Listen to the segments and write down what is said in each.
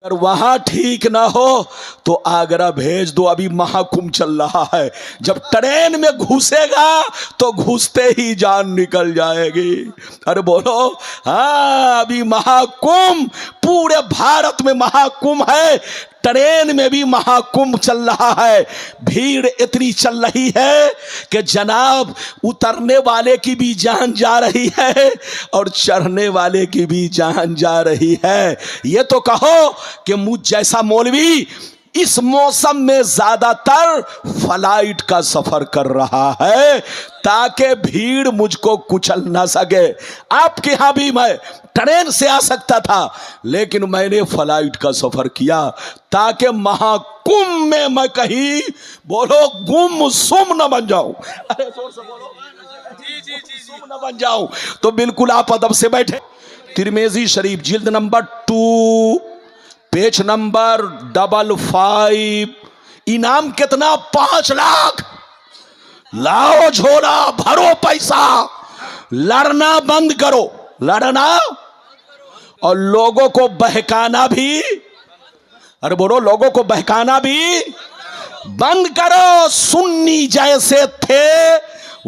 अगर वहां ठीक ना हो तो आगरा भेज दो। अभी महाकुंभ चल रहा है, जब ट्रेन में घुसेगा तो घुसते ही जान निकल जाएगी। अरे बोलो, हाँ अभी महाकुंभ, पूरे भारत में महाकुंभ है, ट्रेन में भी महाकुंभ चल रहा है। भीड़ इतनी चल रही है कि जनाब उतरने वाले की भी जान जा रही है और चढ़ने वाले की भी जान जा रही है। ये तो कहो कि मुझ जैसा मौलवी इस मौसम में ज्यादातर फ्लाइट का सफर कर रहा है ताकि भीड़ मुझको कुचल ना सके। आपके यहां भी मैं ट्रेन से आ सकता था, लेकिन मैंने फ्लाइट का सफर किया ताकि महाकुंभ में मैं कहीं बोलो गुम सुम न बन जाऊं। अरे जोर से बोलो, जी सुम न बन जाऊं। तो बिल्कुल आप अदब से बैठे। तिरमिज़ी शरीफ जिल्द नंबर 2 पेज नंबर 55। इनाम कितना? 5 लाख। लाओ झोला, भरो पैसा, लड़ना बंद करो, लड़ना और लोगों को बहकाना भी, अरे बोलो, लोगों को बहकाना भी बंद करो। सुन्नी जैसे थे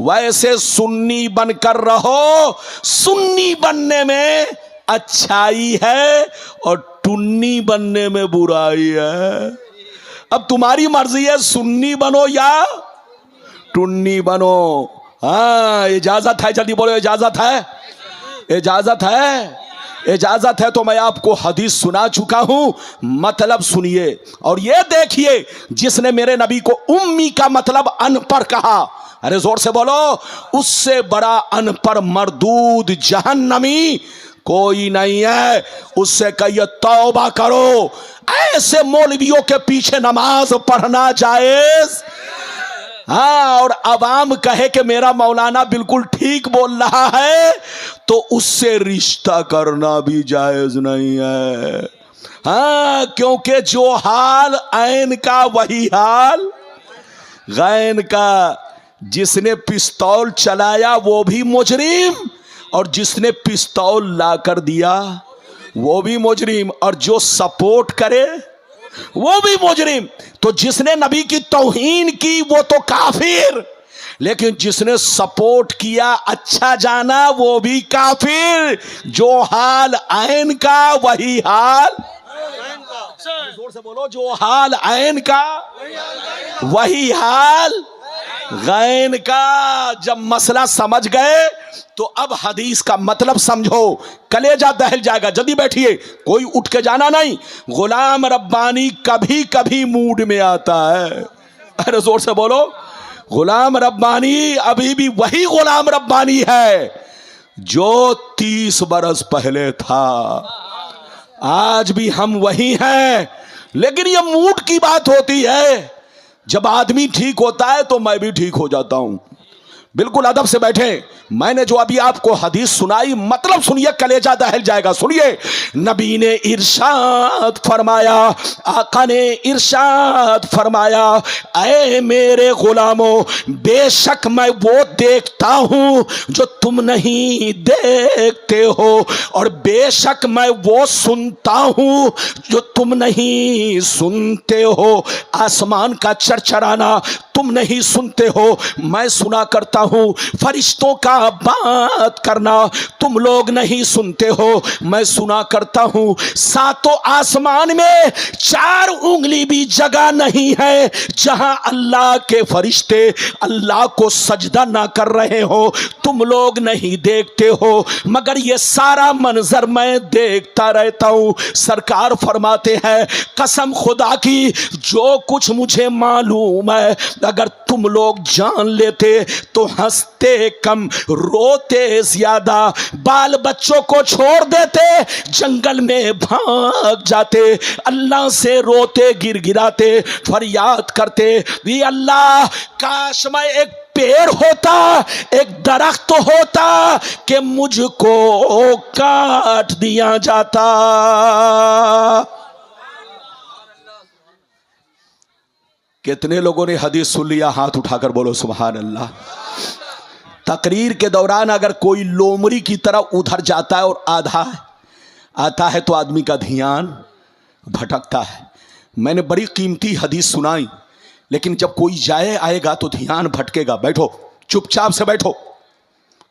वैसे सुन्नी बनकर रहो। सुन्नी बनने में अच्छाई है और टुन्नी बनने में बुराई है। अब तुम्हारी मर्जी है, सुन्नी बनो या टुन्नी बनो। हाँ इजाजत है, जल्दी बोलो, इजाजत है, इजाजत है, इजाजत है। तो मैं आपको हदीस सुना चुका हूं, मतलब सुनिए और ये देखिए, जिसने मेरे नबी को उम्मी का मतलब अनपढ़ कहा, अरे जोर से बोलो, उससे बड़ा अनपढ़ मरदूद जहन्नमी कोई नहीं है। उससे कहिए तौबा करो। ऐसे मौलवियों के पीछे नमाज पढ़ना जायज? हाँ, और अवाम कहे कि मेरा मौलाना बिल्कुल ठीक बोल रहा है, तो उससे रिश्ता करना भी जायज नहीं है। हाँ, क्योंकि जो हाल ऐन का वही हाल गैन का। जिसने पिस्तौल चलाया वो भी मुजरिम, और जिसने पिस्तौल ला कर दिया वो भी मुजरिम, और जो सपोर्ट करे वो भी मुजरिम। तो जिसने नबी की तौहीन की वो तो काफिर, लेकिन जिसने सपोर्ट किया, अच्छा जाना, वो भी काफिर। जो हाल ऐन का वही हाल, जोर से बोलो, जो हाल ऐन का वही हाल गैन का। जब मसला समझ गए तो अब हदीस का मतलब समझो, कलेजा दहल जाएगा। जल्दी बैठिए, कोई उठ के जाना नहीं। गुलाम रब्बानी कभी कभी मूड में आता है। अरे जोर से बोलो, गुलाम रब्बानी अभी भी वही गुलाम रब्बानी है जो 30 बरस पहले था। आज भी हम वही हैं, लेकिन ये मूड की बात होती है। जब आदमी ठीक होता है तो मैं भी ठीक हो जाता हूं। बिल्कुल अदब से बैठे। मैंने जो अभी आपको हदीस सुनाई, मतलब सुनिए, कलेजा दहल जाएगा। सुनिए, नबी ने इरशाद फरमाया, आका ने इरशाद फरमाया, ऐ मेरे गुलामों, बेशक मैं वो देखता हूं जो तुम नहीं देखते हो, और बेशक मैं वो सुनता हूं जो तुम नहीं सुनते हो। आसमान का चरचराना तुम नहीं सुनते हो, मैं सुना करता हूं। फरिश्तों का बात करना तुम लोग नहीं सुनते हो, मैं सुना करता हूं। सातों आसमान में 4 उंगली भी जगह नहीं है जहां अल्लाह के फरिश्ते अल्लाह को सजदा ना कर रहे हो, तुम लोग नहीं देखते हो, मगर ये सारा मंजर मैं देखता रहता हूं। सरकार फरमाते हैं, कसम खुदा की, जो कुछ मुझे मालूम है अगर तुम लोग जान लेते तो हंसते कम, रोते ज्यादा, बाल बच्चों को छोड़ देते, जंगल में भाग जाते, अल्लाह से रोते गिड़गिड़ाते फरियाद करते, ये अल्लाह काश मैं एक पेड़ होता, एक दरख्त होता कि मुझको काट दिया जाता। कितने लोगों ने हदीस सुन लिया? हाथ उठाकर बोलो सुभान अल्लाह। तकरीर के दौरान अगर कोई लोमड़ी की तरह उधर जाता है और आधा आता है तो आदमी का ध्यान भटकता है। मैंने बड़ी कीमती हदीस सुनाई, लेकिन जब कोई जाए आएगा तो ध्यान भटकेगा। बैठो, चुपचाप से बैठो,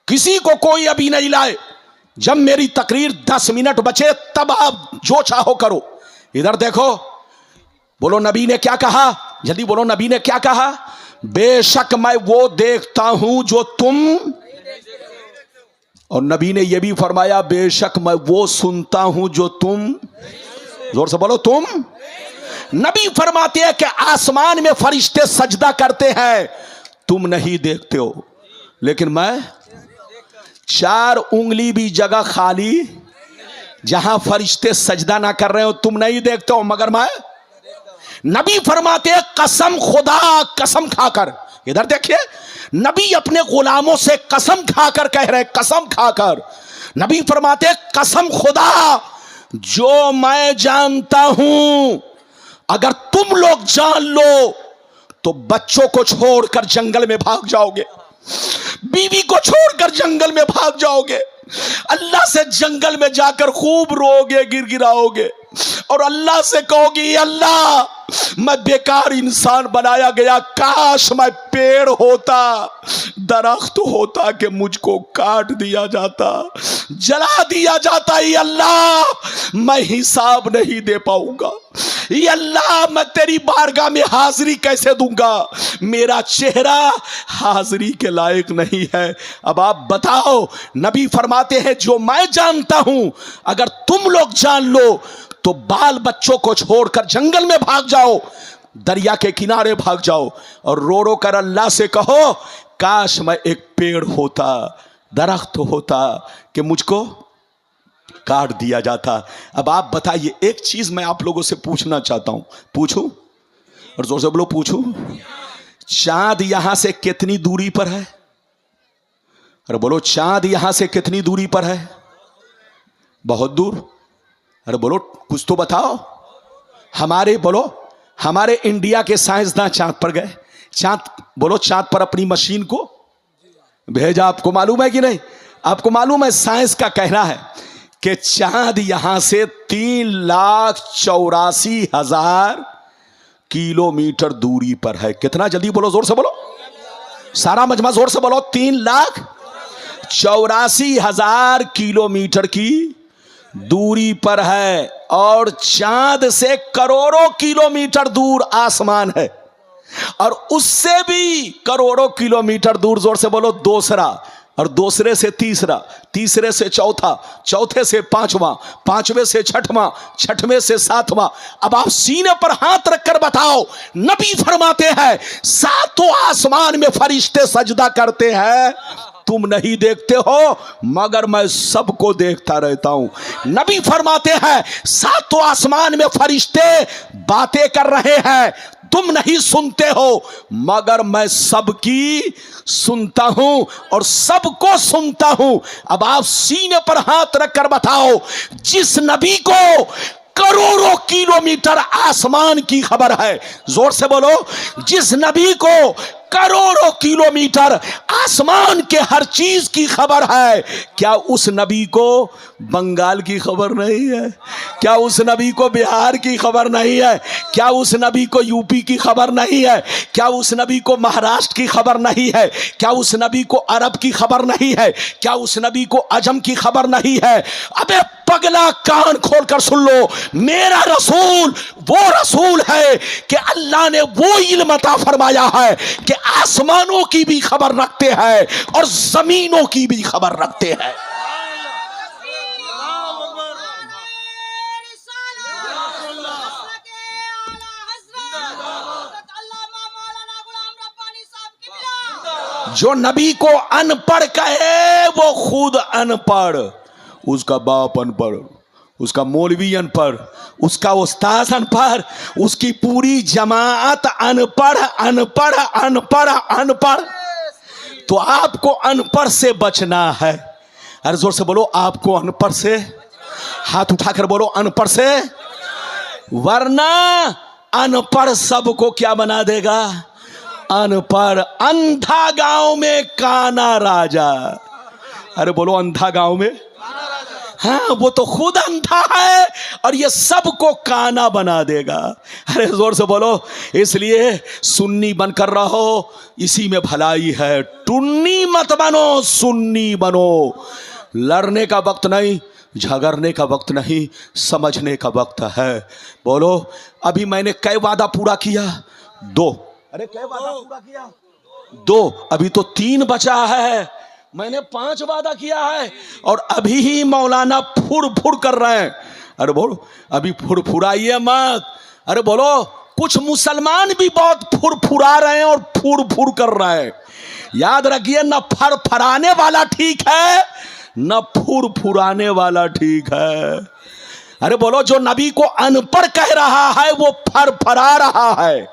किसी को कोई अभी नहीं लाए। जब मेरी तकरीर 10 मिनट बचे तब आप जो चाहो करो। इधर देखो, बोलो नबी ने क्या कहा, जल्दी बोलो नबी ने क्या कहा। बेशक मैं वो देखता हूं जो तुम, और नबी ने यह भी फरमाया बेशक मैं वो सुनता हूं जो तुम, जोर से बोलो तुम। नबी फरमाते हैं कि आसमान में फरिश्ते सजदा करते हैं, तुम नहीं देखते हो, लेकिन मैं 4 उंगली भी जगह खाली जहां फरिश्ते सजदा ना कर रहे हो तुम नहीं देखते हो, मगर मैं। नबी फरमाते हैं कसम खुदा, कसम खाकर, इधर देखिए, नबी अपने गुलामों से कसम खाकर कह रहे, कसम खाकर नबी फरमाते हैं कसम खुदा जो मैं जानता हूं अगर तुम लोग जान लो तो बच्चों को छोड़कर जंगल में भाग जाओगे, बीवी को छोड़कर जंगल में भाग जाओगे, अल्लाह से जंगल में जाकर खूब रोगे, गिड़गिड़ाओगे और अल्लाह से कहोगे अल्लाह मैं बेकार इंसान बनाया गया, काश मैं पेड़ होता, दरख्त होता कि मुझको काट दिया जाता, जला दिया जाता। ये अल्लाह मैं हिसाब नहीं दे पाऊंगा, ये अल्लाह मैं तेरी बारगाह में हाजिरी कैसे दूंगा, मेरा चेहरा हाजिरी के लायक नहीं है। अब आप बताओ, नबी फरमाते हैं जो मैं जानता हूं अगर तुम लोग जान लो तो बाल बच्चों को छोड़कर जंगल में भाग जाओ, दरिया के किनारे भाग जाओ और रो रो कर अल्लाह से कहो काश मैं एक पेड़ होता, दरख्त होता कि मुझको काट दिया जाता। अब आप बताइए, एक चीज मैं आप लोगों से पूछना चाहता हूं, पूछूं? और जोर से बोलो पूछूं। चांद यहां से कितनी दूरी पर है? अरे बोलो, चांद यहां से कितनी दूरी पर है? बहुत दूर। अरे बोलो कुछ तो बताओ। हमारे इंडिया के साइंसदान चांद पर गए, चांद, बोलो चांद पर अपनी मशीन को भेजा। आपको मालूम है कि नहीं? आपको मालूम है, साइंस का कहना है कि चांद यहां से 3,84,000 किलोमीटर दूरी पर है। कितना? जल्दी बोलो, जोर से बोलो, सारा मजमा जोर से बोलो। 3,84,000 किलोमीटर की दूरी पर है और चांद से करोड़ों किलोमीटर दूर आसमान है और उससे भी करोड़ों किलोमीटर दूर, जोर से बोलो, दूसरा, और दूसरे से तीसरा, तीसरे से चौथा, चौथे से पांचवा, पांचवे से छठवां, छठवें से सातवां। अब आप सीने पर हाथ रखकर बताओ, नबी फरमाते हैं 7 आसमान में फरिश्ते सजदा करते हैं, तुम नहीं देखते हो मगर मैं सबको देखता रहता हूं। नबी फरमाते हैं 7 आसमान में फरिश्ते बातें कर रहे हैं, तुम नहीं सुनते हो मगर मैं सबकी सुनता हूं और सबको सुनता हूं। अब आप सीने पर हाथ रखकर बताओ, जिस नबी को करोड़ों किलोमीटर आसमान की खबर है, जोर से बोलो, जिस नबी को करोड़ों किलोमीटर आसमान के हर चीज की खबर है, क्या उस नबी को बंगाल की खबर नहीं है? क्या उस नबी को बिहार की खबर नहीं है? क्या उस नबी को यूपी की खबर नहीं है? क्या उस नबी को महाराष्ट्र की खबर नहीं है? क्या उस नबी को अरब की खबर नहीं है? क्या उस नबी को अजम की खबर नहीं है? अबे पगला, कान खोलकर सुन लो, मेरा रसूल वो रसूल है कि अल्लाह ने वो इल्म अता फरमाया है कि आसमानों की भी खबर रखते हैं और जमीनों की भी खबर रखते हैं। जो नबी को अनपढ़ कहे वो खुद अनपढ़, उसका बाप अनपढ़, उसका मौलवी अनपढ़, उसका उस्ताद अनपढ़, उसकी पूरी जमात अनपढ़ अनपढ़ अनपढ़ अनपढ़। तो आपको अनपढ़ से बचना है। अरे जोर से बोलो, आपको अनपढ़ से, हाथ उठाकर बोलो, अनपढ़ से, वरना अनपढ़ सबको क्या बना देगा? अनपढ़। अंधा गांव में काना राजा। अरे बोलो, अंधा गांव में हाँ वो तो खुद अंधा है और ये सबको काना बना देगा। अरे जोर से बोलो। इसलिए सुन्नी बनकर रहो, इसी में भलाई है। टुन्नी मत बनो, सुन्नी बनो। लड़ने का वक्त नहीं, झगड़ने का वक्त नहीं, समझने का वक्त है। बोलो अभी मैंने कै वादा पूरा किया? 2। अरे कै वादा पूरा किया? 2। अभी तो 3 बचा है। मैंने 5 वादा किया है और अभी ही मौलाना फुर फुर कर रहे हैं। अरे बोलो अभी फुर फुराइए मत। अरे बोलो कुछ मुसलमान भी बहुत फुर फुरा रहे हैं और फुर फुर कर रहे हैं। याद रखिए, न फर फराने वाला ठीक है, न फुर फुराने वाला ठीक है। अरे बोलो जो नबी को अनपढ़ कह रहा है वो फर फरा रहा है,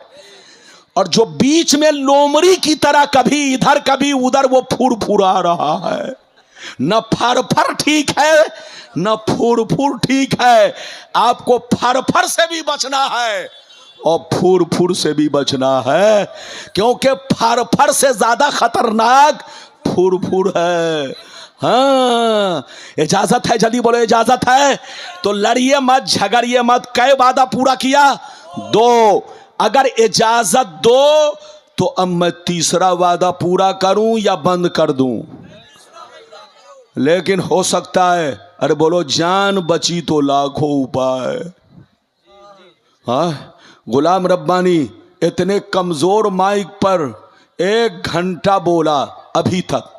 और जो बीच में लोमड़ी की तरह कभी इधर कभी उधर वो फुर फुरा रहा है। न फर फर ठीक है, न फुर फुर ठीक है। आपको फर फर से भी बचना है और फुर फुर से भी बचना है, क्योंकि फर फर से ज्यादा खतरनाक फुर फुर है। हाँ इजाजत है? जल्दी बोलो इजाजत है? तो लड़िए मत, झगड़िए मत। कै वादा पूरा किया? 2। अगर इजाजत दो तो अब मैं तीसरा वादा पूरा करूं या बंद कर दूं? लेकिन हो सकता है, अरे बोलो जान बची तो लाखों उपाय। हाँ गुलाम रब्बानी इतने कमजोर माइक पर 1 घंटा बोला अभी तक।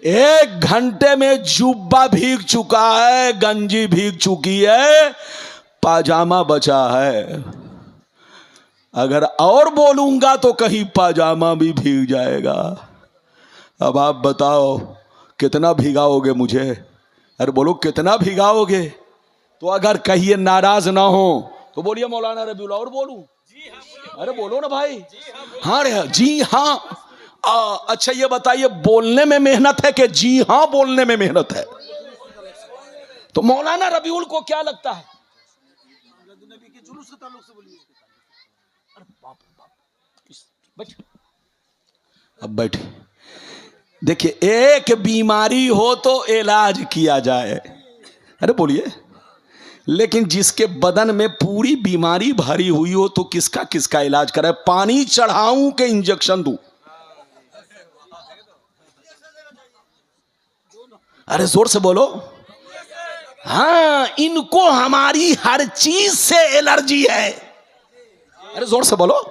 1 घंटे में जुब्बा भीग चुका है, गंजी भीग चुकी है, पाजामा बचा है। अगर और बोलूंगा तो कहीं पाजामा भी भीग जाएगा। अब आप बताओ कितना भिगाओगे मुझे? अरे बोलो कितना भिगाओगे? तो अगर कहिए नाराज ना हो तो बोलिए मौलाना रबीउल, और बोलूं? अरे बोलो ना भाई। हाँ रे जी हाँ। अच्छा ये बताइए, बोलने में मेहनत है कि जी हाँ बोलने में मेहनत है? तो मौलाना रबीउल को क्या लगता है? अब बैठे। देखिए एक बीमारी हो तो इलाज किया जाए, अरे बोलिए, लेकिन जिसके बदन में पूरी बीमारी भरी हुई हो तो किसका किसका इलाज करे? पानी चढ़ाऊं कि इंजेक्शन दूं? अरे जोर से बोलो। हाँ इनको हमारी हर चीज से एलर्जी है। अरे जोर से बोलो।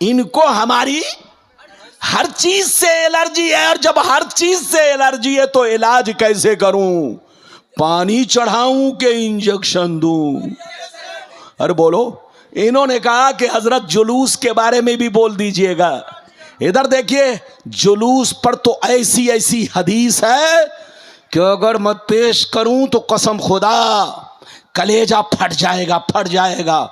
इनको हमारी हर चीज से एलर्जी है, और जब हर चीज से एलर्जी है तो इलाज कैसे करूं? पानी चढ़ाऊं कि इंजेक्शन दूं? अरे बोलो। इन्होंने कहा कि हजरत जुलूस के बारे में भी बोल दीजिएगा। इधर देखिए, जुलूस पर तो ऐसी ऐसी हदीस है कि अगर मैं पेश करूं तो कसम खुदा कलेजा फट जाएगा, फट जाएगा।